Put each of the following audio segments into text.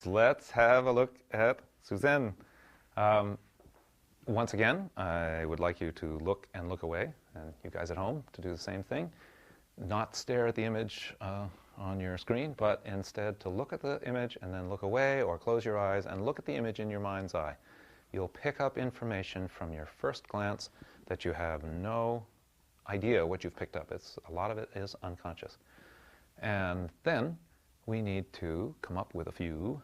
Let's have a look at Suzanne. Once again, I would like you to look and look away, and you guys at home to do the same thing. Not stare at the image on your screen, but instead to look at the image and then look away or close your eyes and look at the image in your mind's eye. You'll pick up information from your first glance that you have no idea what you've picked up. A lot of it is unconscious. And then we need to come up with a few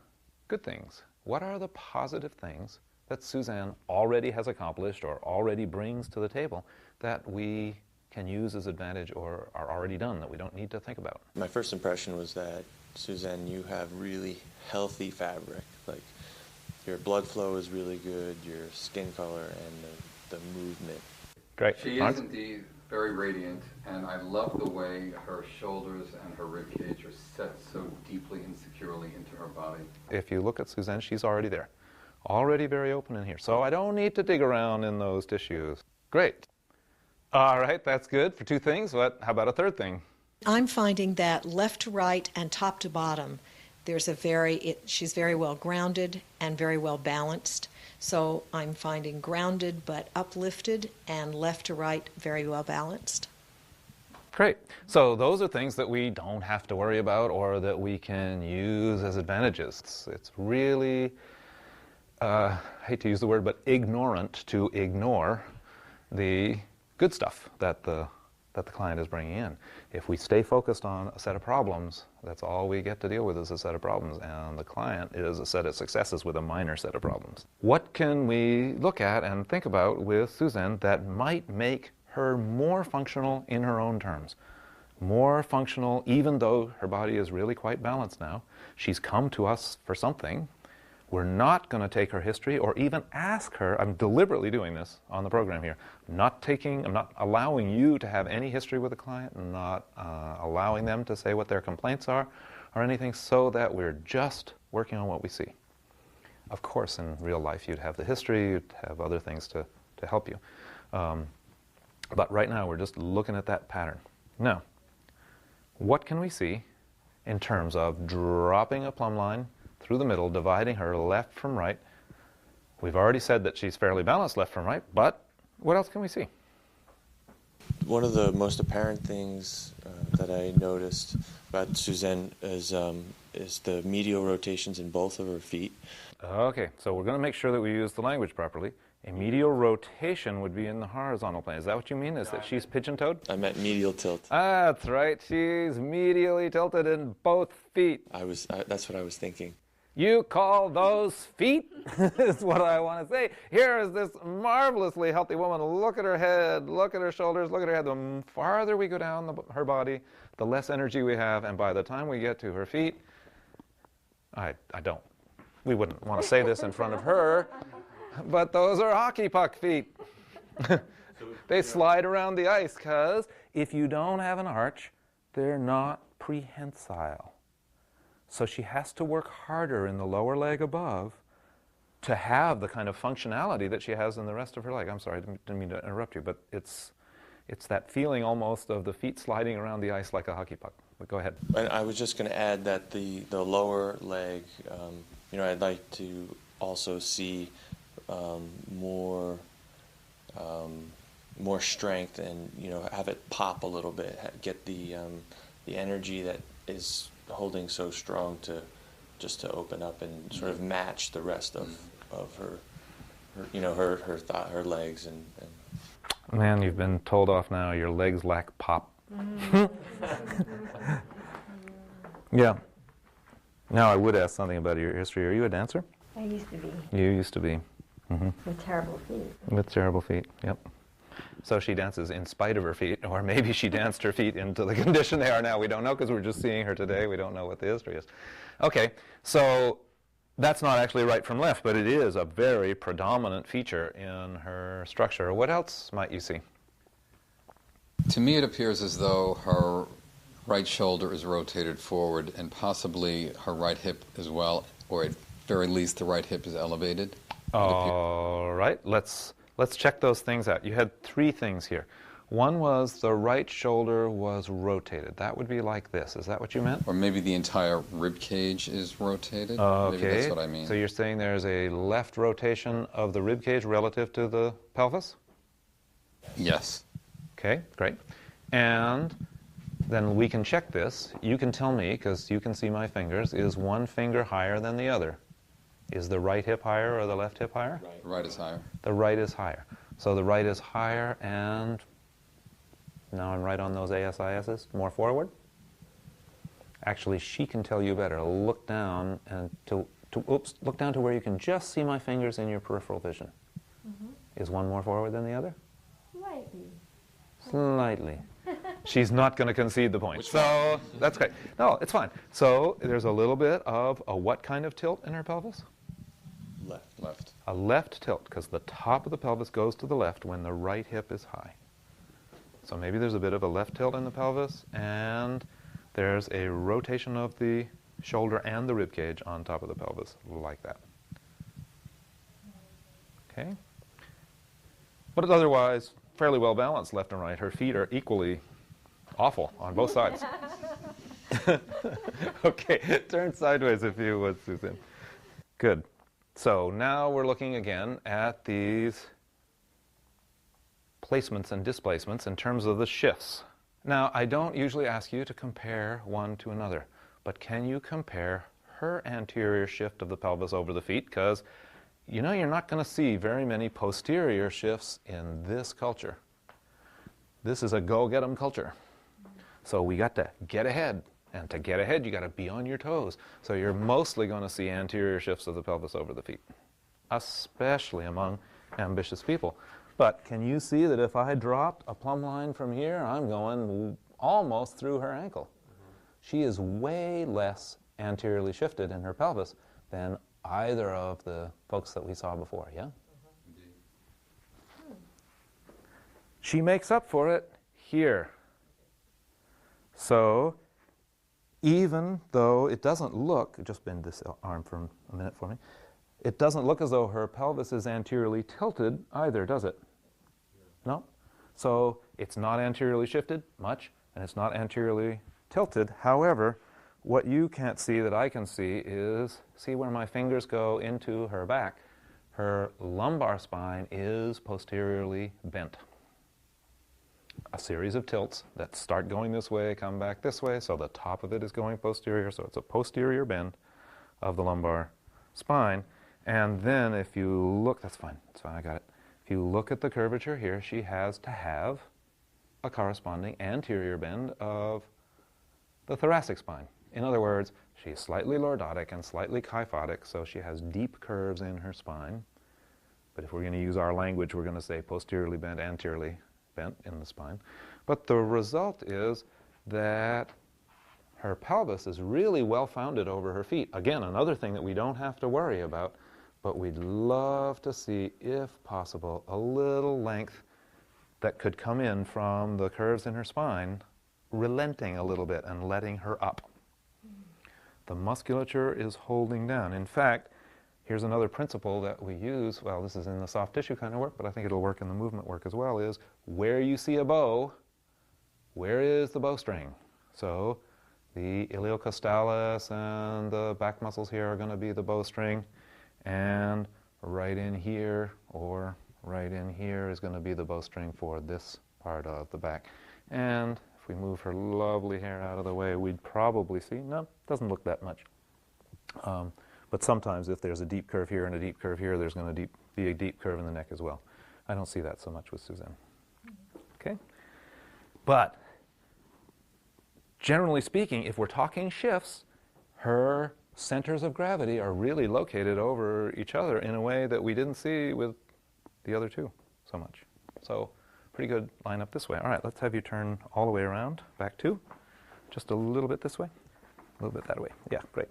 good things. What are the positive things that Suzanne already has accomplished or already brings to the table that we can use as advantage or are already done that we don't need to think about? My first impression was that, Suzanne, you have really healthy fabric. Like, your blood flow is really good, your skin color, and the movement. Great. She is indeed very radiant, and I love the way her shoulders and her rib cage are set so deeply and securely into her body. If you look at Suzanne, she's already there. Already very open in here. So I don't need to dig around in those tissues. Great. All right, that's good for two things. How about a third thing? I'm finding that left to right and top to bottom, she's very well grounded and very well balanced. So I'm finding grounded but uplifted, and left to right very well balanced. Great. So those are things that we don't have to worry about or that we can use as advantages. It's really, I hate to use the word, but ignorant to ignore the good stuff that the client is bringing in. If we stay focused on a set of problems, that's all we get to deal with is a set of problems, and the client is a set of successes with a minor set of problems. What can we look at and think about with Suzanne that might make her more functional in her own terms? More functional, even though her body is really quite balanced now. She's come to us for something. We're not going to take her history or even ask her. I'm deliberately doing this on the program here. I'm not allowing you to have any history with the client, and not allowing them to say what their complaints are or anything, so that we're just working on what we see. Of course, in real life, you'd have the history, you'd have other things to help you. But right now, we're just looking at that pattern. Now, what can we see in terms of dropping a plumb line through the middle, dividing her left from right? We've already said that she's fairly balanced left from right, but what else can we see? One of the most apparent things that I noticed about Suzanne is the medial rotations in both of her feet. Okay, so we're going to make sure that we use the language properly. A medial rotation would be in the horizontal plane. Is that what you mean? Is that she's pigeon-toed? I meant medial tilt. That's right. She's medially tilted in both feet. That's what I was thinking. You call those feet? Is what I want to say. Here is this marvelously healthy woman. Look at her head, look at her shoulders, look at her head. The farther we go down her body, the less energy we have, and by the time we get to her feet, we wouldn't want to say this in front of her, but those are hockey puck feet. They slide around the ice, because if you don't have an arch, they're not prehensile. So she has to work harder in the lower leg above to have the kind of functionality that she has in the rest of her leg. I'm sorry, I didn't mean to interrupt you, but it's that feeling almost of the feet sliding around the ice like a hockey puck. But go ahead. And I was just going to add that the lower leg, I'd like to also see more strength, and have it pop a little bit, get the energy that is holding so strong to open up and sort of match the rest of her legs and. Man, you've been told off now. Your legs lack pop. Yeah. Now I would ask something about your history. Are you a dancer? I used to be. You used to be. Mm-hmm. With terrible feet. With terrible feet, yep. So she dances in spite of her feet, or maybe she danced her feet into the condition they are now. We don't know, because we're just seeing her today. We don't know what the history is. Okay, so that's not actually right from left, but it is a very predominant feature in her structure. What else might you see? To me, it appears as though her right shoulder is rotated forward, and possibly her right hip as well, or at very least the right hip is elevated. All right, let's check those things out. You had three things here. One was the right shoulder was rotated. That would be like this. Is that what you meant? Or maybe the entire rib cage is rotated. Okay. Maybe that's what I mean. So you're saying there's a left rotation of the rib cage relative to the pelvis? Yes. Okay, great. And then we can check this. You can tell me, because you can see my fingers, is one finger higher than the other? Is the right hip higher or the left hip higher? Right. The right is higher. The right is higher. So the right is higher, and now I'm right on those ASISs. More forward. Actually, she can tell you better. Look down and look down to where you can just see my fingers in your peripheral vision. Is one more forward than the other? Slightly. Slightly. She's not going to concede the point. So that's great. No, it's fine. So there's a little bit of a what kind of tilt in her pelvis? Left. A left tilt, because the top of the pelvis goes to the left when the right hip is high. So maybe there's a bit of a left tilt in the pelvis, and there's a rotation of the shoulder and the rib cage on top of the pelvis, like that. Okay? But it's otherwise fairly well balanced left and right. Her feet are equally awful on both sides. Okay, turn sideways if you would, Susan. Good. So now we're looking again at these placements and displacements in terms of the shifts. Now, I don't usually ask you to compare one to another, but can you compare her anterior shift of the pelvis over the feet? Because you know you're not going to see very many posterior shifts in this culture. This is a go-get-'em culture. So we got to get ahead. And to get ahead, you got to be on your toes. So you're mostly going to see anterior shifts of the pelvis over the feet, especially among ambitious people. But can you see that if I dropped a plumb line from here, I'm going almost through her ankle? She is way less anteriorly shifted in her pelvis than either of the folks that we saw before, yeah? She makes up for it here. So even though it doesn't look, just bend this arm for a minute for me, it doesn't look as though her pelvis is anteriorly tilted either, does it? No? So it's not anteriorly shifted much, and it's not anteriorly tilted. However, what you can't see that I can see is, see where my fingers go into her back? Her lumbar spine is posteriorly bent. A series of tilts that start going this way, come back this way, so the top of it is going posterior, so it's a posterior bend of the lumbar spine. And then if you look, that's fine, I got it. If you look at the curvature here, she has to have a corresponding anterior bend of the thoracic spine. In other words, she's slightly lordotic and slightly kyphotic, so she has deep curves in her spine. But if we're going to use our language, we're going to say posteriorly bent, anteriorly bent in the spine. But the result is that her pelvis is really well founded over her feet. Again, another thing that we don't have to worry about, but we'd love to see, if possible, a little length that could come in from the curves in her spine, relenting a little bit and letting her up. The musculature is holding down. In fact, here's another principle that we use, well, this is in the soft tissue kind of work, but I think it'll work in the movement work as well, is where you see a bow, where is the bowstring? So the iliocostalis and the back muscles here are going to be the bowstring, and right in here or right in here is going to be the bowstring for this part of the back. And if we move her lovely hair out of the way, we'd probably see, no, doesn't look that much. But sometimes if there's a deep curve here and a deep curve here, there's going to be a deep curve in the neck as well. I don't see that so much with Suzanne. Okay? But generally speaking, if we're talking shifts, her centers of gravity are really located over each other in a way that we didn't see with the other two so much. So pretty good line up this way. All right, let's have you turn all the way around, back two. Just a little bit this way, a little bit that way. Yeah, great.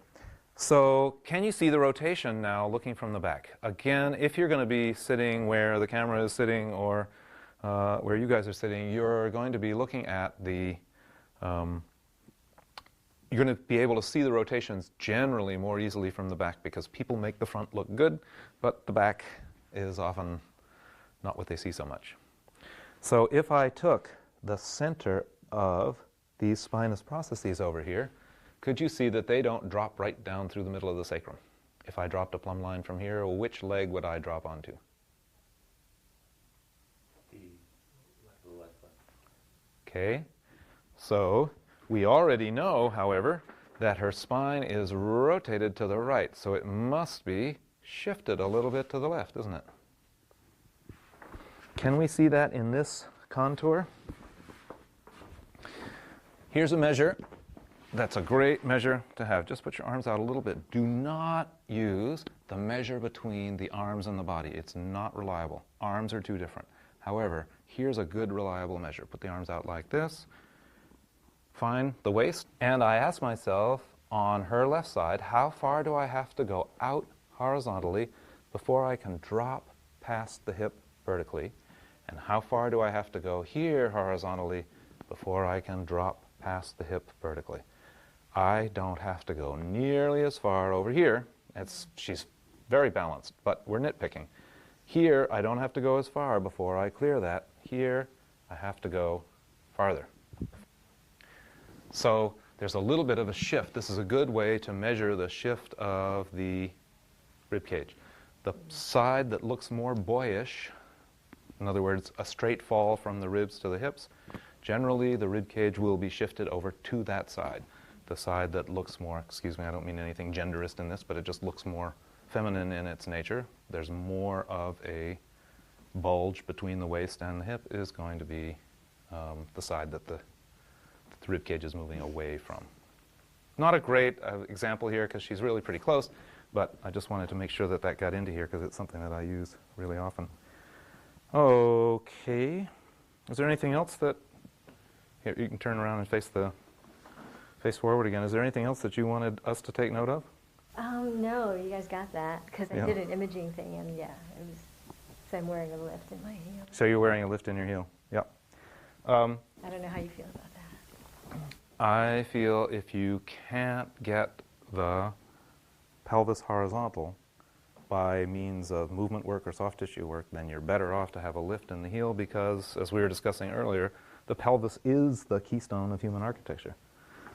So can you see the rotation now looking from the back? Again, if you're going to be sitting where the camera is sitting or where you guys are sitting, you're going to be looking at the, you're going to be able to see the rotations generally more easily from the back because people make the front look good, but the back is often not what they see so much. So if I took the center of these spinous processes over here, could you see that they don't drop right down through the middle of the sacrum? If I dropped a plumb line from here, which leg would I drop onto? The left leg. Okay, so we already know, however, that her spine is rotated to the right, so it must be shifted a little bit to the left, isn't it? Can we see that in this contour? Here's a measure. That's a great measure to have. Just put your arms out a little bit. Do not use the measure between the arms and the body. It's not reliable. Arms are too different. However, here's a good reliable measure. Put the arms out like this. Find the waist. And I ask myself, on her left side, how far do I have to go out horizontally before I can drop past the hip vertically? And how far do I have to go here horizontally before I can drop past the hip vertically? I don't have to go nearly as far over here. She's very balanced, but we're nitpicking. Here, I don't have to go as far before I clear that. Here, I have to go farther. So there's a little bit of a shift. This is a good way to measure the shift of the rib cage. The side that looks more boyish, in other words, a straight fall from the ribs to the hips, generally the rib cage will be shifted over to that side. The side that looks more, excuse me, I don't mean anything genderist in this, but it just looks more feminine in its nature. There's more of a bulge between the waist and the hip is going to be the side that the rib cage is moving away from. Not a great example here because she's really pretty close, but I just wanted to make sure that that got into here because it's something that I use really often. Okay. Is there anything else that, here, you can turn around and face forward again. Is there anything else that you wanted us to take note of? No, you guys got that because Yeah. I did an imaging thing, and yeah, it was. So I'm wearing a lift in my heel. So you're wearing a lift in your heel. Yep. I don't know how you feel about that. I feel if you can't get the pelvis horizontal by means of movement work or soft tissue work, then you're better off to have a lift in the heel because, as we were discussing earlier, the pelvis is the keystone of human architecture.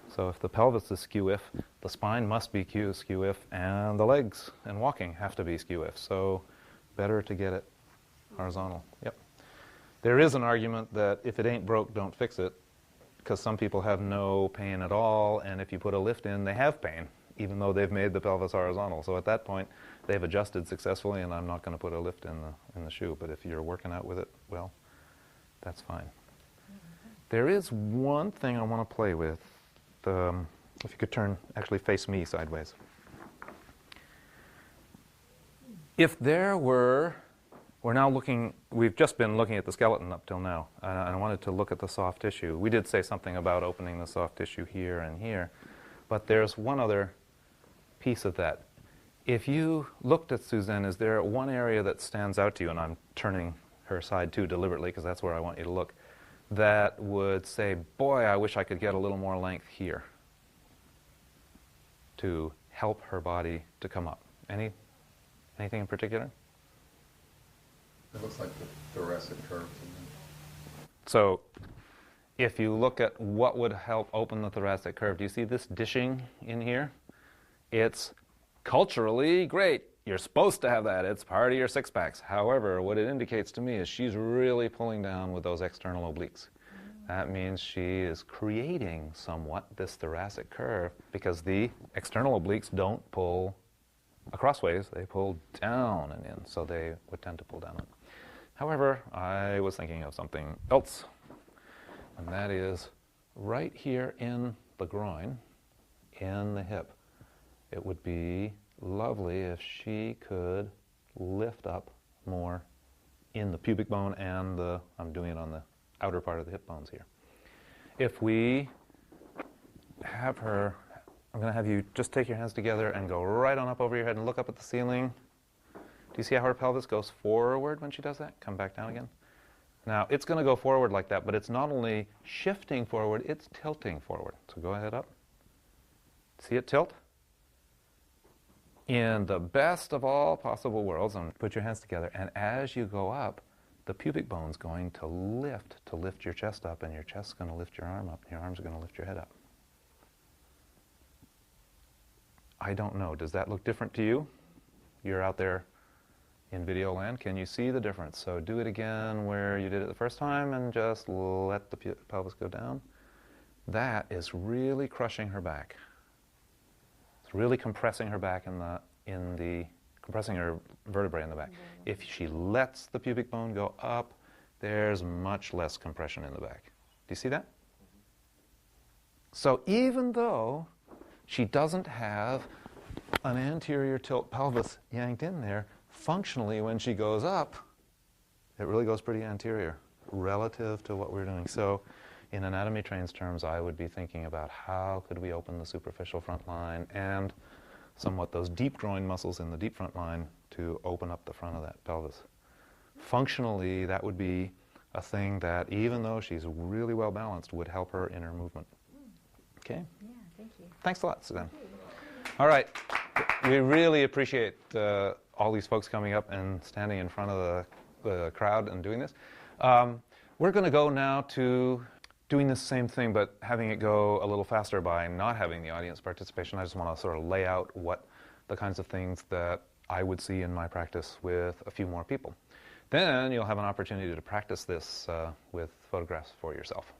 So if the pelvis is skew-if, the spine must be skew-if, and the legs and walking have to be skew-if. So better to get it horizontal. Yep. There is an argument that if it ain't broke, don't fix it, because some people have no pain at all, and if you put a lift in, they have pain, even though they've made the pelvis horizontal. So at that point, they've adjusted successfully, and I'm not going to put a lift in the shoe. But if you're working out with it, well, that's fine. There is one thing I want to play with. If you could turn, actually face me sideways. If there were, we're now looking, we've just been looking at the skeleton up till now, and I wanted to look at the soft tissue. We did say something about opening the soft tissue here and here, but there's one other piece of that. If you looked at Suzanne, is there one area that stands out to you, and I'm turning her side too deliberately because that's where I want you to look, that would say, boy, I wish I could get a little more length here to help her body to come up? Anything in particular? It looks like the thoracic curve to me. So if you look at what would help open the thoracic curve, do you see this dishing in here? It's culturally great. You're supposed to have that. It's part of your six-packs. However, what it indicates to me is she's really pulling down with those external obliques. That means she is creating somewhat this thoracic curve because the external obliques don't pull acrossways. They pull down and in, so they would tend to pull down. However, I was thinking of something else, and that is right here in the groin, in the hip. It would be lovely if she could lift up more in the pubic bone and I'm doing it on the outer part of the hip bones here. If we have her, I'm going to have you just take your hands together and go right on up over your head and look up at the ceiling. Do you see how her pelvis goes forward when she does that? Come back down again. Now, it's going to go forward like that, but it's not only shifting forward, it's tilting forward. So go ahead up. See it tilt? In the best of all possible worlds, put your hands together, and as you go up, the pubic bone's going to lift your chest up, and your chest's going to lift your arm up, and your arms are going to lift your head up. I don't know. Does that look different to you? You're out there in video land. Can you see the difference? So do it again where you did it the first time and just let the pelvis go down. That is really crushing her back. It's really compressing her back compressing her vertebrae in the back. If she lets the pubic bone go up, there's much less compression in the back. Do you see that? So even though she doesn't have an anterior tilt pelvis yanked in there, functionally when she goes up, it really goes pretty anterior relative to what we're doing. So in Anatomy Trains terms, I would be thinking about how could we open the superficial front line and somewhat those deep groin muscles in the deep front line to open up the front of that pelvis. Functionally, that would be a thing that, even though she's really well balanced, would help her in her movement. Okay? Yeah, thank you. Thanks a lot, Suzanne. All right. We really appreciate all these folks coming up and standing in front of the crowd and doing this. We're going to go now to doing the same thing, but having it go a little faster by not having the audience participation. I just want to sort of lay out what the kinds of things that I would see in my practice with a few more people. Then you'll have an opportunity to practice this with photographs for yourself.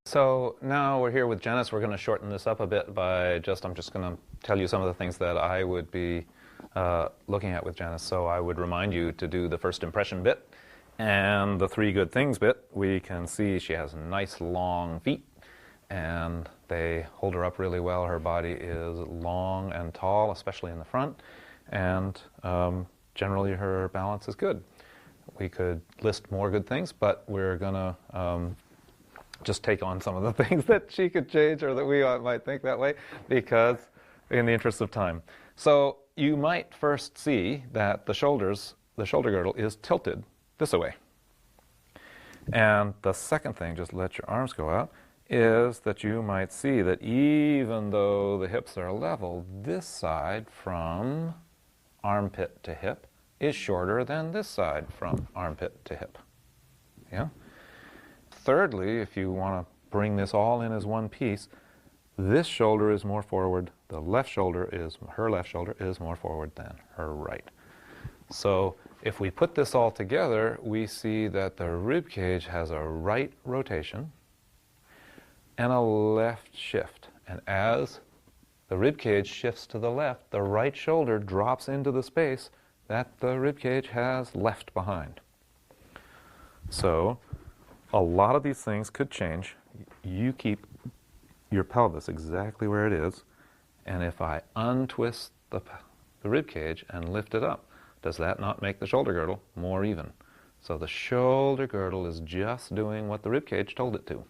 So now we're here with Janice. We're going to shorten this up a bit by I'm just going to tell you some of the things that I would be looking at with Janice. So I would remind you to do the first impression bit and the 3 good things bit. We can see she has nice long feet and they hold her up really well. Her body is long and tall, especially in the front, and generally her balance is good. We could list more good things, but we're going to just take on some of the things that she could change or that we might think that way, because in the interest of time. So you might first see that the shoulder girdle is tilted this way. And the second thing, just let your arms go out, is that you might see that even though the hips are level, this side from armpit to hip is shorter than this side from armpit to hip. Yeah? Thirdly, if you want to bring this all in as one piece, this shoulder is more forward. Her left shoulder is more forward than her right. So if we put this all together, we see that the rib cage has a right rotation and a left shift. And as the rib cage shifts to the left, the right shoulder drops into the space that the rib cage has left behind. So a lot of these things could change. You keep your pelvis exactly where it is, and if I untwist the rib cage and lift it up, does that not make the shoulder girdle more even? So the shoulder girdle is just doing what the rib cage told it to.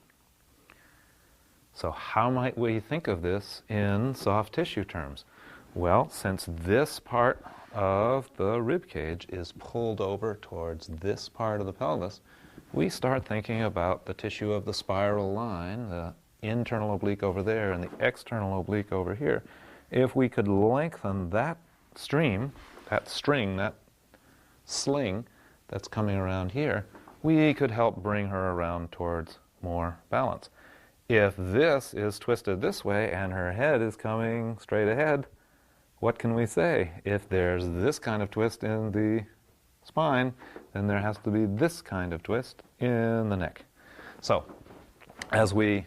So how might we think of this in soft tissue terms? Well, since this part of the rib cage is pulled over towards this part of the pelvis, we start thinking about the tissue of the spiral line, the internal oblique over there and the external oblique over here. If we could lengthen that stream, that string, that sling that's coming around here, we could help bring her around towards more balance. If this is twisted this way and her head is coming straight ahead, what can we say? If there's this kind of twist in the spine, then there has to be this kind of twist in the neck. So as we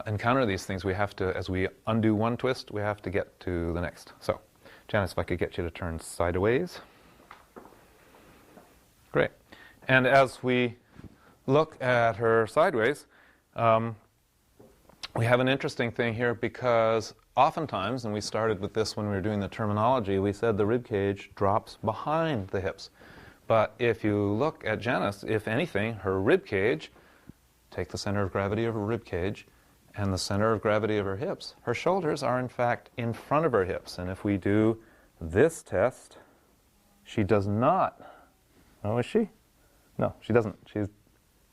encounter these things, we have to, as we undo one twist, we have to get to the next. So Janice, if I could get you to turn sideways. Great. And as we look at her sideways, we have an interesting thing here, because oftentimes, and we started with this when we were doing the terminology, we said the rib cage drops behind the hips. But if you look at Janice, if anything, her rib cage, take the center of gravity of her rib cage and the center of gravity of her hips, her shoulders are in fact in front of her hips. And if we do this test, she does not. Oh, is she? No, she doesn't. She's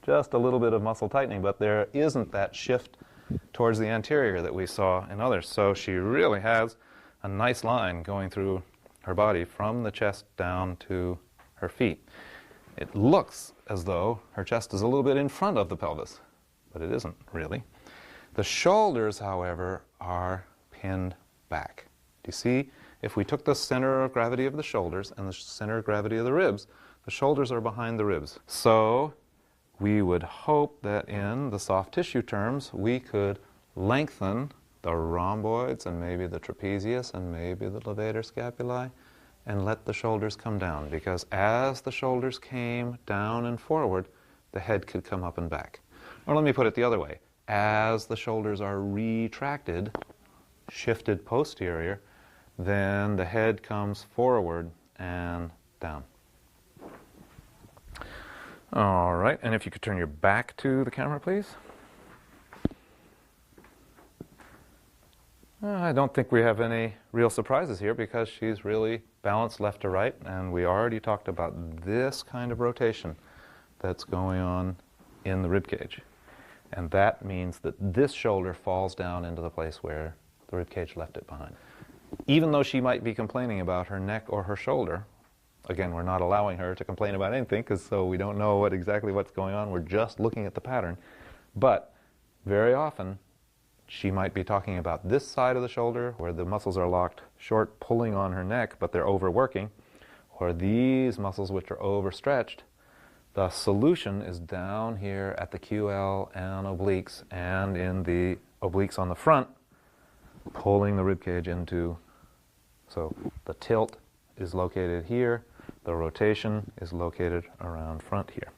just a little bit of muscle tightening, but there isn't that shift towards the anterior that we saw in others. So she really has a nice line going through her body from the chest down to her feet. It looks as though her chest is a little bit in front of the pelvis, but it isn't really. The shoulders, however, are pinned back. Do you see? If we took the center of gravity of the shoulders and the center of gravity of the ribs, the shoulders are behind the ribs. So we would hope that in the soft tissue terms, we could lengthen the rhomboids and maybe the trapezius and maybe the levator scapulae and let the shoulders come down, because as the shoulders came down and forward, the head could come up and back. Or let me put it the other way. As the shoulders are retracted, shifted posterior, then the head comes forward and down. All right, and if you could turn your back to the camera, please. I don't think we have any real surprises here because she's really balanced left to right, and we already talked about this kind of rotation that's going on in the rib cage. And that means that this shoulder falls down into the place where the rib cage left it behind. Even though she might be complaining about her neck or her shoulder, again, we're not allowing her to complain about anything because so we don't know exactly what's going on. We're just looking at the pattern. But very often, she might be talking about this side of the shoulder where the muscles are locked short, pulling on her neck, but they're overworking, or these muscles which are overstretched. The solution is down here at the QL and obliques, and in the obliques on the front, pulling the ribcage into. So the tilt is located here, the rotation is located around front here.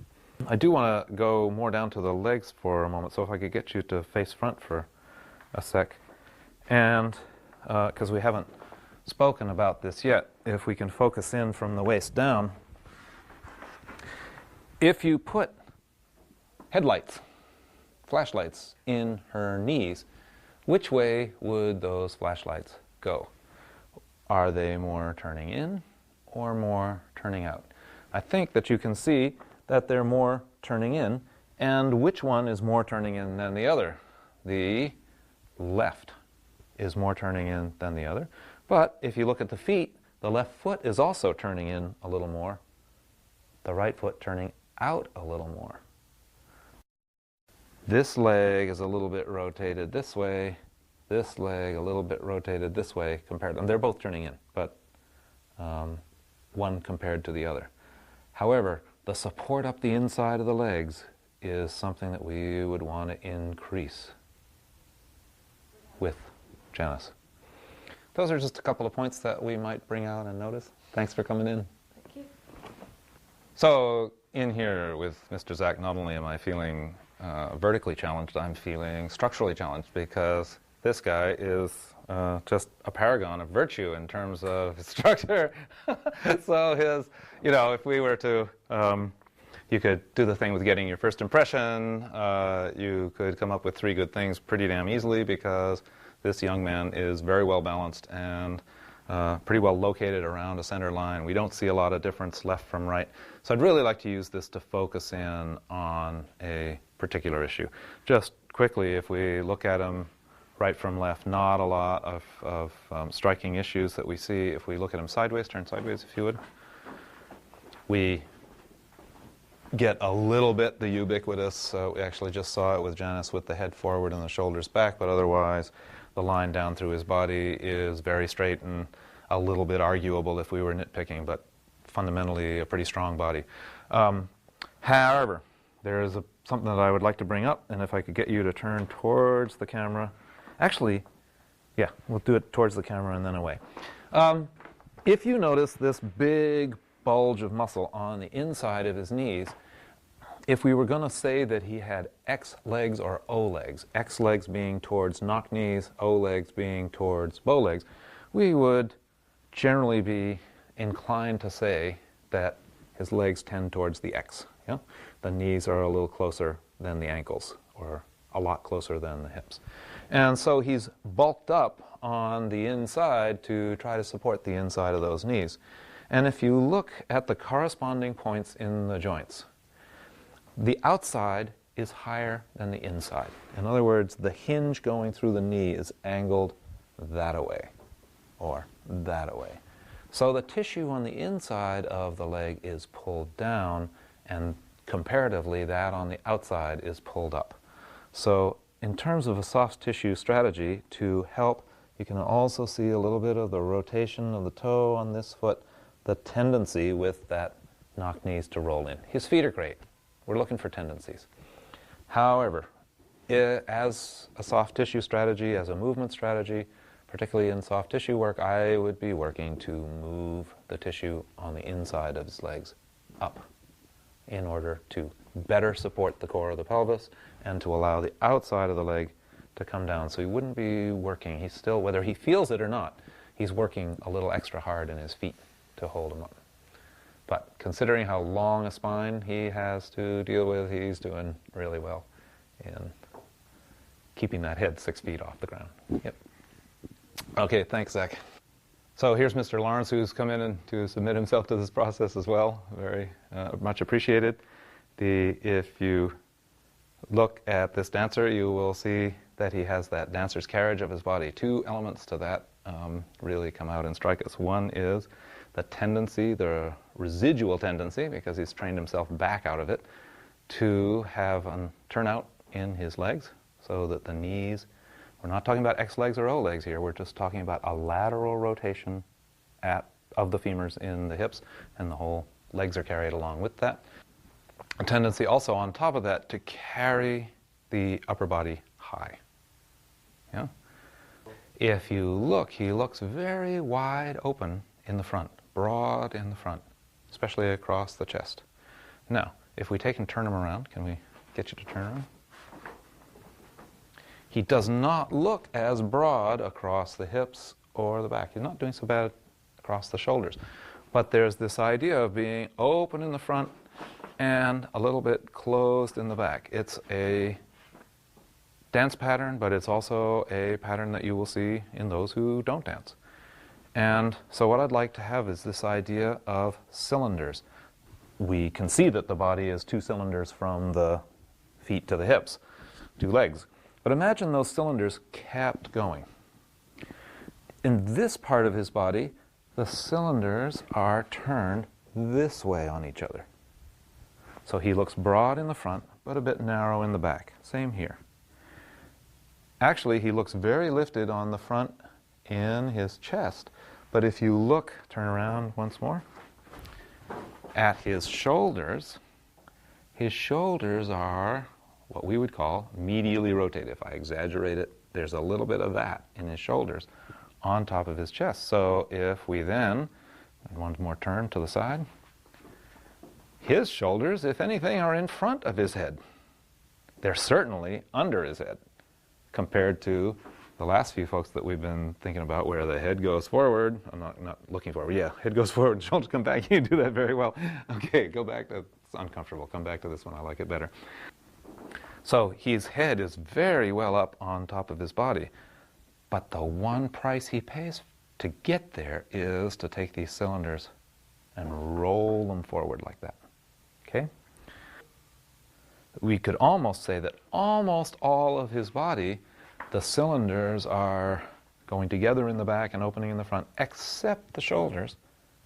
I do want to go more down to the legs for a moment, so if I could get you to face front for a sec. And because we haven't spoken about this yet, if we can focus in from the waist down, if you put headlights, flashlights in her knees, which way would those flashlights go? Are they more turning in or more turning out? I think that you can see that they're more turning in, and which one is more turning in than the other? The left is more turning in than the other. But if you look at the feet, the left foot is also turning in a little more, the right foot turning out a little more. This leg is a little bit rotated this way, this leg a little bit rotated this way compared, and they're both turning in, but one compared to the other. However, the support up the inside of the legs is something that we would want to increase with Janice. Those are just a couple of points that we might bring out and notice. Thanks for coming in. Thank you. So in here with Mr. Zach, not only am I feeling vertically challenged, I'm feeling structurally challenged because this guy is just a paragon of virtue in terms of his structure. So his, if we were to, you could do the thing with getting your first impression. You could come up with 3 good things pretty damn easily because this young man is very well balanced and pretty well located around a center line. We don't see a lot of difference left from right. So I'd really like to use this to focus in on a particular issue. Just quickly, if we look at him right from left, not a lot of striking issues that we see. If we look at him sideways, turn sideways if you would, we get a little bit the ubiquitous, we actually just saw it with Janice with the head forward and the shoulders back, but otherwise the line down through his body is very straight and a little bit arguable if we were nitpicking, but fundamentally a pretty strong body. However, there is something that I would like to bring up, and if I could get you to turn towards the camera. Actually, yeah, we'll do it towards the camera and then away. If you notice this big bulge of muscle on the inside of his knees, if we were going to say that he had X legs or O legs, X legs being towards knock knees, O legs being towards bow legs, we would generally be inclined to say that his legs tend towards the X. Yeah? The knees are a little closer than the ankles, or a lot closer than the hips. And so he's bulked up on the inside to try to support the inside of those knees. And if you look at the corresponding points in the joints, the outside is higher than the inside. In other words, the hinge going through the knee is angled that away, or that away. So the tissue on the inside of the leg is pulled down, and comparatively that on the outside is pulled up. So in terms of a soft tissue strategy to help, you can also see a little bit of the rotation of the toe on this foot, the tendency with that knock knees to roll in. His feet are great. We're looking for tendencies. However, as a soft tissue strategy, as a movement strategy, particularly in soft tissue work, I would be working to move the tissue on the inside of his legs up in order to better support the core of the pelvis and to allow the outside of the leg to come down. So he wouldn't be working. He's still, whether he feels it or not, he's working a little extra hard in his feet to hold him up. But considering how long a spine he has to deal with, he's doing really well in keeping that head 6 feet off the ground. Yep. Okay, thanks, Zach. So here's Mr. Lawrence, who's come in to submit himself to this process as well. Very much appreciated. If you look at this dancer, you will see that he has that dancer's carriage of his body. 2 elements to that really come out and strike us. One is the tendency, the residual tendency, because he's trained himself back out of it, to have a turnout in his legs so that the knees, we're not talking about X legs or O legs here, we're just talking about a lateral rotation of the femurs in the hips, and the whole legs are carried along with that. A tendency also on top of that to carry the upper body high. Yeah? If you look, he looks very wide open in the front, broad in the front, especially across the chest. Now, if we take and turn him around, can we get you to turn around? He does not look as broad across the hips or the back. He's not doing so bad across the shoulders. But there's this idea of being open in the front and a little bit closed in the back. It's a dance pattern, but it's also a pattern that you will see in those who don't dance. And so what I'd like to have is this idea of cylinders. We can see that the body is 2 cylinders from the feet to the hips, 2 legs. But imagine those cylinders kept going. In this part of his body, the cylinders are turned this way on each other. So he looks broad in the front, but a bit narrow in the back. Same here. Actually, he looks very lifted on the front in his chest. But if you look, turn around once more, at his shoulders are what we would call medially rotated. If I exaggerate it, there's a little bit of that in his shoulders on top of his chest. So if we then, one more turn to the side, his shoulders, if anything, are in front of his head. They're certainly under his head compared to the last few folks that we've been thinking about where the head goes forward. I'm not looking forward. Yeah, head goes forward, shoulders come back. You do that very well. Okay, go back. That's uncomfortable. Come back to this one. I like it better. So his head is very well up on top of his body. But the one price he pays to get there is to take these cylinders and roll them forward like that. Okay? We could almost say that almost all of his body, the cylinders are going together in the back and opening in the front, except the shoulders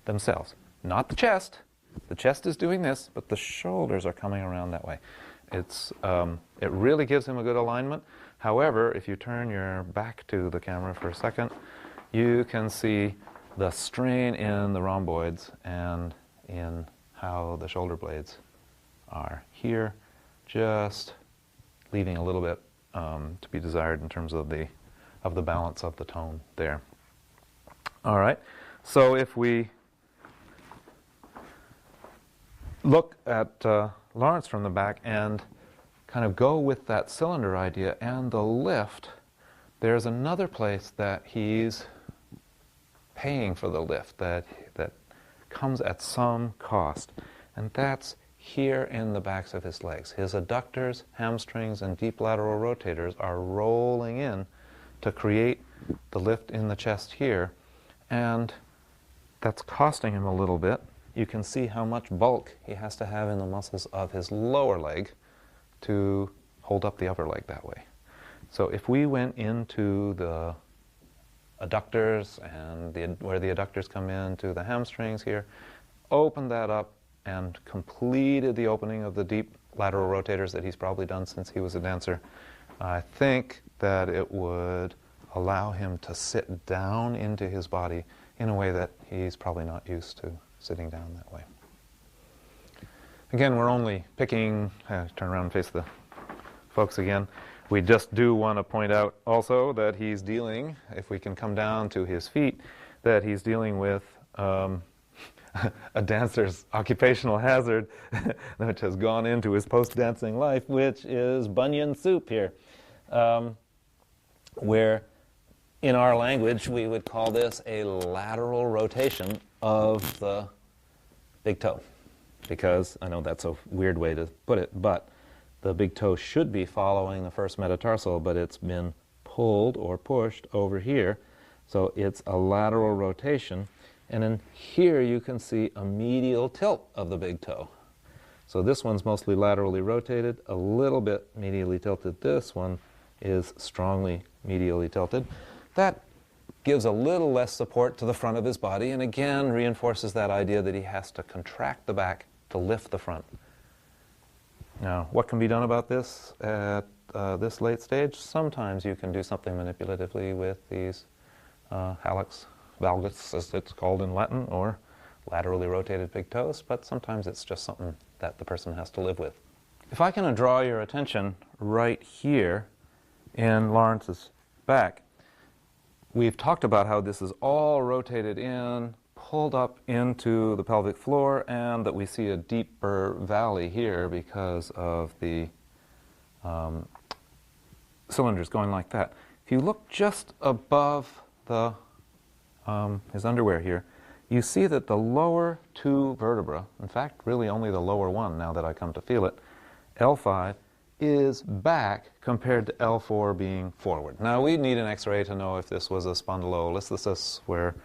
themselves. Not the chest. The chest is doing this, but the shoulders are coming around that way. It really gives him a good alignment. However, if you turn your back to the camera for a second, you can see the strain in the rhomboids and in how the shoulder blades are here, just leaving a little bit to be desired in terms of the balance of the tone there. All right, so if we look at Lawrence from the back and kind of go with that cylinder idea and the lift, there's another place that he's paying for the lift that comes at some cost, and that's here in the backs of his legs. His adductors, hamstrings, and deep lateral rotators are rolling in to create the lift in the chest here, and that's costing him a little bit. You can see how much bulk he has to have in the muscles of his lower leg to hold up the upper leg that way. So if we went into the adductors and where the adductors come into the hamstrings here, open that up and completed the opening of the deep lateral rotators that he's probably done since he was a dancer, I think that it would allow him to sit down into his body in a way that he's probably not used to sitting down that way. Again, we're only picking, turn around and face the folks again. We just do want to point out also that he's dealing, if we can come down to his feet, that he's dealing with a dancer's occupational hazard which has gone into his post-dancing life, which is bunion soup here, where in our language we would call this a lateral rotation of the big toe, because I know that's a weird way to put it, but the big toe should be following the first metatarsal, but it's been pulled or pushed over here, so it's a lateral rotation. And in here you can see a medial tilt of the big toe. So this one's mostly laterally rotated, a little bit medially tilted. This one is strongly medially tilted. That gives a little less support to the front of his body, and again reinforces that idea that he has to contract the back to lift the front. Now, what can be done about this at this late stage? Sometimes you can do something manipulatively with these hallux valgus, as it's called in Latin, or laterally rotated big toes, but sometimes it's just something that the person has to live with. If I can draw your attention right here in Lawrence's back, we've talked about how this is all rotated in, pulled up into the pelvic floor, and that we see a deeper valley here because of the cylinders going like that. If you look just above the his underwear here, you see that the lower two vertebrae, in fact really only the lower one now that I come to feel it, L5, is back compared to L4 being forward. Now we need an X-ray to know if this was a spondylolisthesis where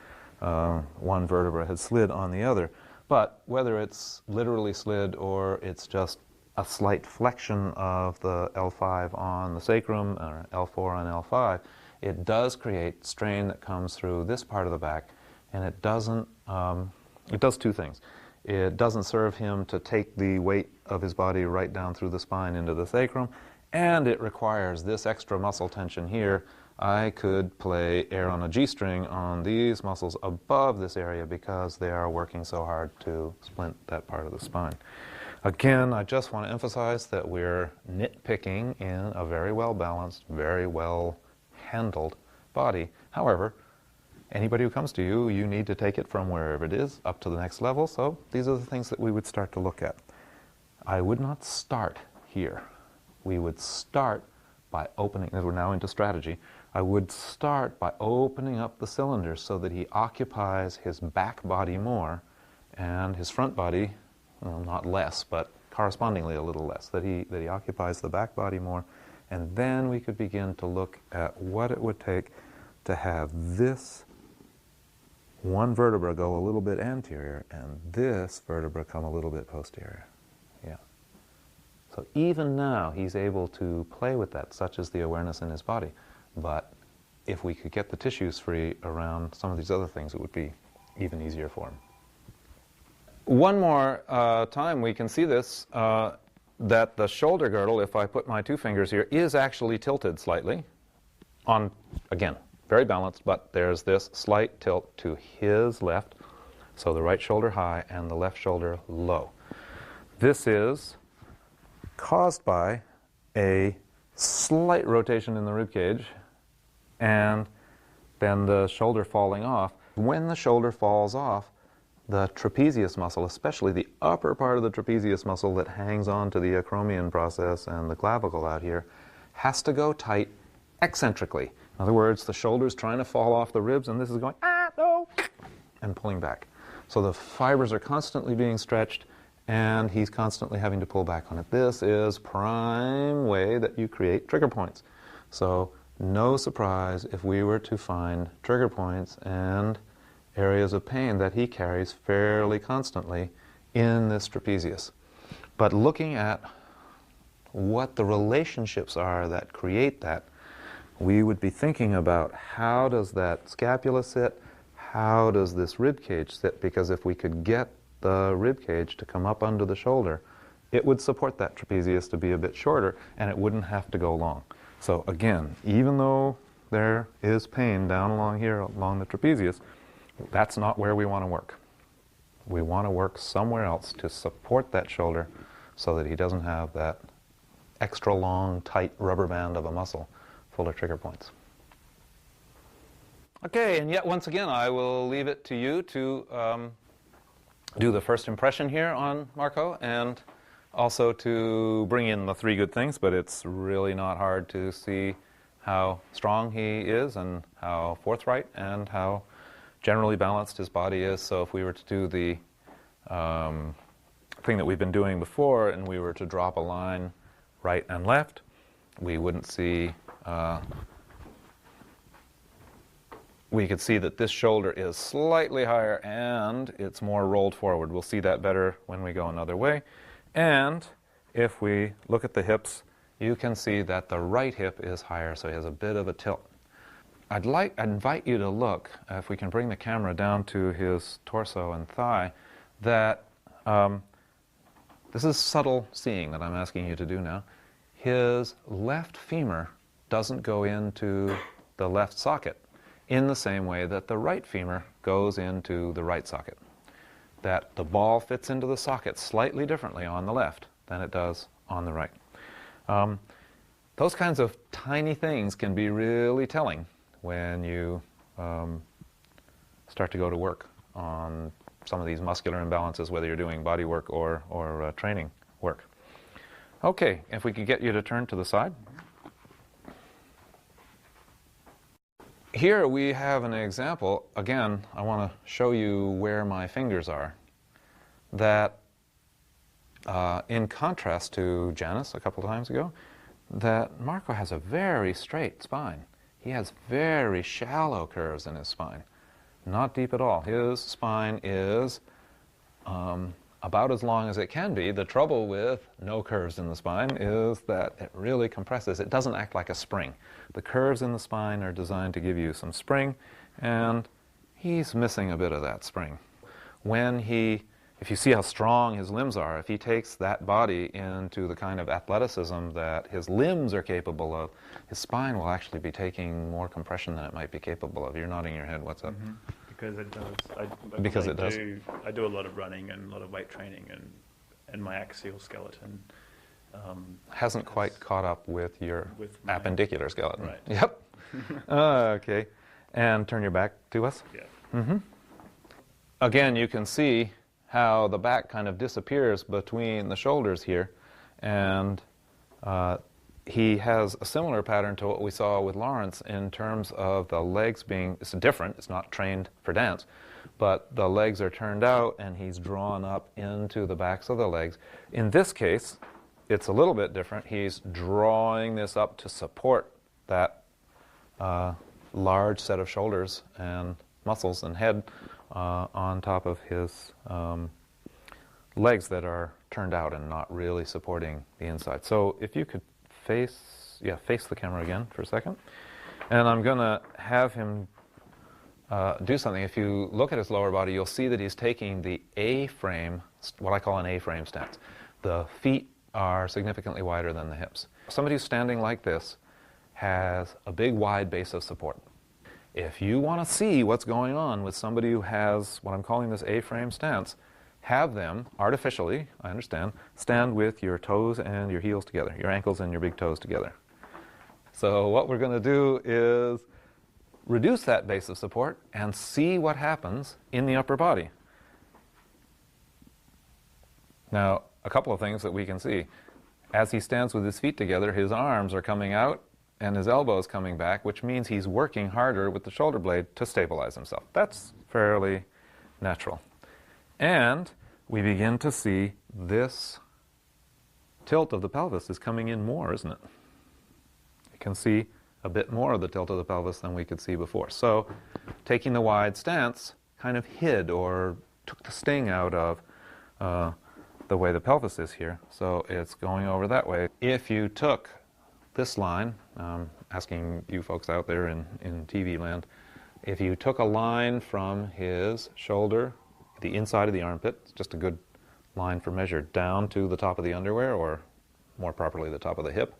one vertebra had slid on the other, but whether it's literally slid or it's just a slight flexion of the L5 on the sacrum or L4 on L5, it does create strain that comes through this part of the back, and it doesn't, it does two things. It doesn't serve him to take the weight of his body right down through the spine into the sacrum, and it requires this extra muscle tension here. I could play air on a G-string on these muscles above this area because they are working so hard to splint that part of the spine. Again, I just want to emphasize that we're nitpicking in a very well-balanced, very well-handled body. However, anybody who comes to you, you need to take it from wherever it is up to the next level, so these are the things that we would start to look at. I would not start here. We would start by opening, as we're now into strategy, I would start by opening up the cylinders so that he occupies his back body more and his front body, well, not less, but correspondingly a little less, that he occupies the back body more, and then we could begin to look at what it would take to have this one vertebra go a little bit anterior and this vertebra come a little bit posterior. Yeah. So even now he's able to play with that, such as the awareness in his body. But if we could get the tissues free around some of these other things, it would be even easier for him. One more time we can see this, that the shoulder girdle, if I put my two fingers here, is actually tilted slightly on, again, very balanced, but there's this slight tilt to his left, so the right shoulder high and the left shoulder low. This is caused by a slight rotation in the rib cage and then the shoulder falling off. When the shoulder falls off, the trapezius muscle, especially the upper part of the trapezius muscle that hangs on to the acromion process and the clavicle out here, has to go tight eccentrically. In other words, the shoulder's trying to fall off the ribs and this is going, ah, no, and pulling back. So the fibers are constantly being stretched and he's constantly having to pull back on it. This is prime way that you create trigger points. So no surprise if we were to find trigger points and areas of pain that he carries fairly constantly in this trapezius. But looking at what the relationships are that create that, we would be thinking about how does that scapula sit, how does this rib cage sit, because if we could get the rib cage to come up under the shoulder, it would support that trapezius to be a bit shorter, and it wouldn't have to go long. So again, even though there is pain down along here, along the trapezius, that's not where we want to work. We want to work somewhere else to support that shoulder so that he doesn't have that extra long, tight rubber band of a muscle full of trigger points. Okay, and yet once again, I will leave it to you to do the first impression here on Marco, and also to bring in the three good things, but it's really not hard to see how strong he is and how forthright and how generally balanced his body is. So if we were to do the thing that we've been doing before, and we were to drop a line right and left, we wouldn't see, we could see that this shoulder is slightly higher and it's more rolled forward. We'll see that better when we go another way. And if we look at the hips, you can see that the right hip is higher, so he has a bit of a tilt. I'd invite you to look, if we can bring the camera down to his torso and thigh, that this is subtle seeing that I'm asking you to do now. His left femur doesn't go into the left socket in the same way that the right femur goes into the right socket. That the ball fits into the socket slightly differently on the left than it does on the right. Those kinds of tiny things can be really telling when you start to go to work on some of these muscular imbalances, whether you're doing body work or training work. Okay, if we could get you to turn to the side. Here we have an example. Again, I want to show you where my fingers are. That, in contrast to Janice a couple times ago, that Marco has a very straight spine. He has very shallow curves in his spine. Not deep at all. His spine is about as long as it can be. The trouble with no curves in the spine is that it really compresses. It doesn't act like a spring. The curves in the spine are designed to give you some spring, and he's missing a bit of that spring. If you see how strong his limbs are, if he takes that body into the kind of athleticism that his limbs are capable of, his spine will actually be taking more compression than it might be capable of. You're nodding your head. What's up? Mm-hmm. Because it does. Because it does. I do a lot of running and a lot of weight training, and my axial skeleton hasn't quite caught up with your my appendicular skeleton. Right. Yep. Okay. And turn your back to us. Yeah. Mm-hmm. Again, you can see how the back kind of disappears between the shoulders here, and he has a similar pattern to what we saw with Lawrence in terms of the legs being, it's different, it's not trained for dance, but the legs are turned out and he's drawn up into the backs of the legs. In this case, it's a little bit different. He's drawing this up to support that large set of shoulders and muscles and head on top of his legs that are turned out and not really supporting the inside. So if you could face the camera again for a second. And I'm going to have him do something. If you look at his lower body, you'll see that he's taking the A-frame, what I call an A-frame stance. The feet are significantly wider than the hips. Somebody who's standing like this has a big, wide base of support. If you want to see what's going on with somebody who has what I'm calling this A-frame stance, have them, artificially, I understand, stand with your toes and your heels together, your ankles and your big toes together. So what we're going to do is reduce that base of support and see what happens in the upper body. Now, a couple of things that we can see. As he stands with his feet together, his arms are coming out and his elbows coming back, which means he's working harder with the shoulder blade to stabilize himself. That's fairly natural. And we begin to see this tilt of the pelvis is coming in more, isn't it? You can see a bit more of the tilt of the pelvis than we could see before. So taking the wide stance kind of hid or took the sting out of the way the pelvis is here. So it's going over that way. If you took this line, asking you folks out there in TV land, if you took a line from his shoulder the inside of the armpit, it's just a good line for measure, down to the top of the underwear, or more properly, the top of the hip.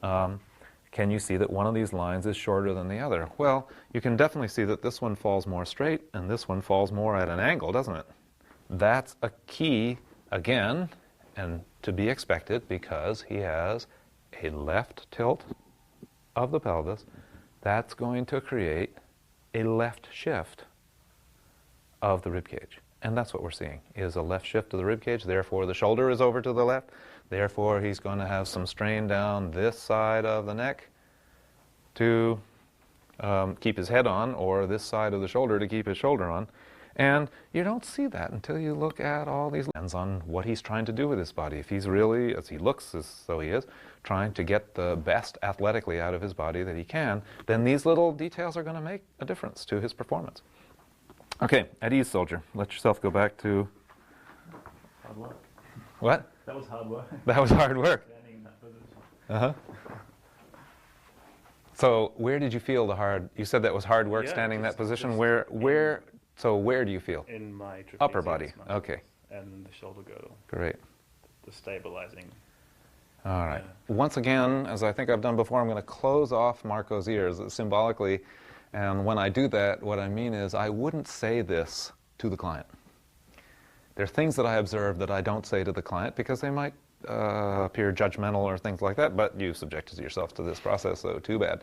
Can you see that one of these lines is shorter than the other? Well, you can definitely see that this one falls more straight and this one falls more at an angle, doesn't it? That's a key, again, and to be expected because he has a left tilt of the pelvis. That's going to create a left shift of the rib cage. And that's what we're seeing, is a left shift of the rib cage. Therefore, the shoulder is over to the left. Therefore, he's going to have some strain down this side of the neck to keep his head on, or this side of the shoulder to keep his shoulder on. And you don't see that until you look at all these lines on what he's trying to do with his body. If he's really, as he looks as though he is, trying to get the best athletically out of his body that he can, then these little details are going to make a difference to his performance. Okay, at ease, soldier. Let yourself go back to... Hard work. What? That was hard work. That was hard work. Standing in that position. Uh-huh. So where did you feel the hard... You said that was hard work Yeah, standing in that just- position. just Where do you feel? In my trapezius Upper body. muscle Okay. And the shoulder girdle, Great. the stabilizing. All right. Yeah. Once again, as I think I've done before, I'm going to close off Marco's ears symbolically. And when I do that, what I mean is I wouldn't say this to the client. There are things that I observe that I don't say to the client because they might appear judgmental or things like that, but you subjected yourself to this process, so too bad.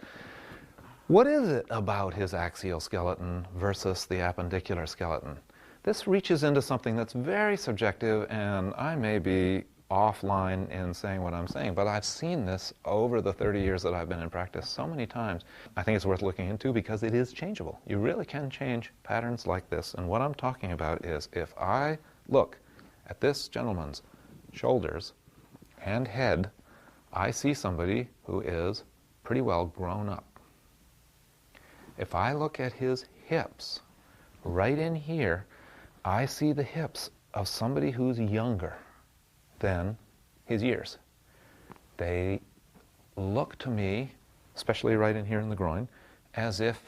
What is it about his axial skeleton versus the appendicular skeleton? This reaches into something that's very subjective, and I may be offline in saying what I'm saying, but I've seen this over the 30 years that I've been in practice so many times. I think it's worth looking into because it is changeable. You really can change patterns like this, and what I'm talking about is if I look at this gentleman's shoulders and head, I see somebody who is pretty well grown up. If I look at his hips, right in here, I see the hips of somebody who's younger than his years. They look to me, especially right in here in the groin, as if,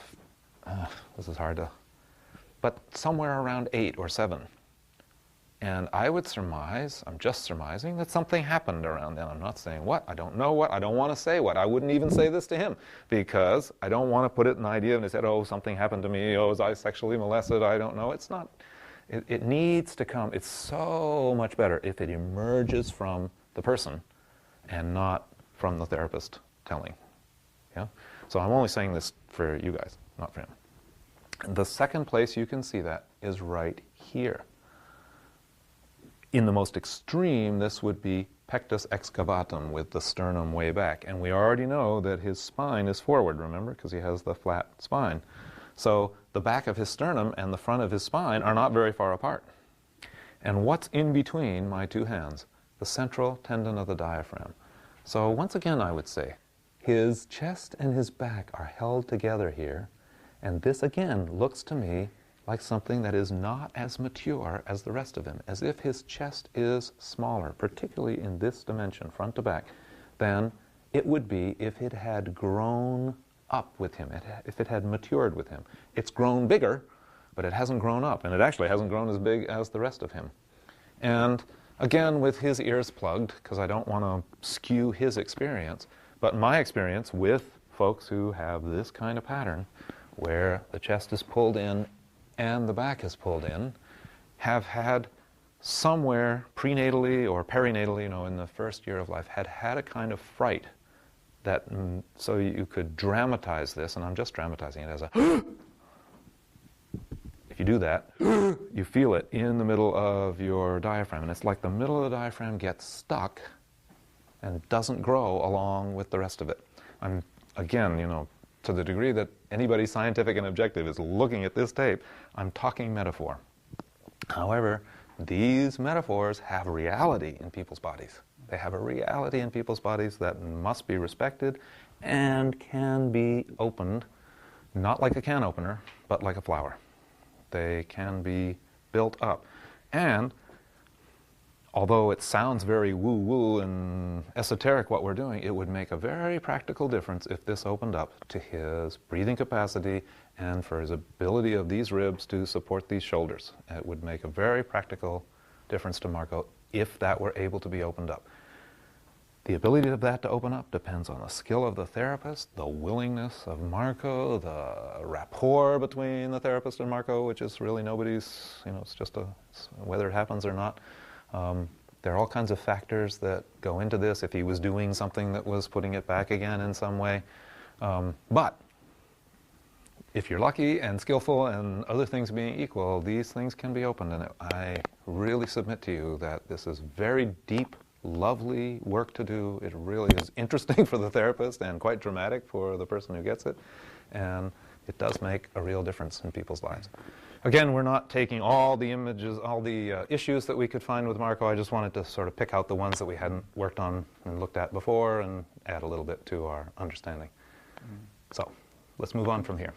this is hard to, but somewhere around 8 or 7. And I would surmise, I'm just surmising, that something happened around then. I'm not saying what, I don't know what, I don't want to say what. I wouldn't even say this to him because I don't want to put it in the idea in his head, oh, something happened to me, oh, was I sexually molested, I don't know. It's not, it needs to come. It's so much better if it emerges from the person and not from the therapist telling. Yeah? So I'm only saying this for you guys, not for him. The second place you can see that is right here. In the most extreme, this would be pectus excavatum, with the sternum way back. And we already know that his spine is forward, remember, because he has the flat spine. So the back of his sternum and the front of his spine are not very far apart. And what's in between my two hands? The central tendon of the diaphragm. So once again, I would say, his chest and his back are held together here. And this, again, looks to me like something that is not as mature as the rest of him, as if his chest is smaller, particularly in this dimension, front to back, than it would be if it had grown up with him, if it had matured with him. It's grown bigger, but it hasn't grown up, and it actually hasn't grown as big as the rest of him. And again, with his ears plugged, because I don't want to skew his experience, but my experience with folks who have this kind of pattern, where the chest is pulled in and the back is pulled in, have had somewhere prenatally or perinatally, in the first year of life, had a kind of fright that, so you could dramatize this, and I'm just dramatizing it as a, if you do that, you feel it in the middle of your diaphragm, and it's like the middle of the diaphragm gets stuck and doesn't grow along with the rest of it. I'm, again, to the degree that anybody scientific and objective is looking at this tape, I'm talking metaphor. However, these metaphors have reality in people's bodies. They have a reality in people's bodies that must be respected and can be opened, not like a can opener, but like a flower. They can be built up. And although it sounds very woo-woo and esoteric what we're doing, it would make a very practical difference if this opened up to his breathing capacity and for his ability of these ribs to support these shoulders. It would make a very practical difference to Marco if that were able to be opened up. The ability of that to open up depends on the skill of the therapist, the willingness of Marco, the rapport between the therapist and Marco, which is really nobody's, it's just whether it happens or not. There are all kinds of factors that go into this if he was doing something that was putting it back again in some way. But if you're lucky and skillful and other things being equal, these things can be opened. And I really submit to you that this is very deep, lovely work to do. It really is interesting for the therapist and quite dramatic for the person who gets it. And it does make a real difference in people's lives. Again, we're not taking all the images, all the issues that we could find with Marco. I just wanted to sort of pick out the ones that we hadn't worked on and looked at before and add a little bit to our understanding. So let's move on from here.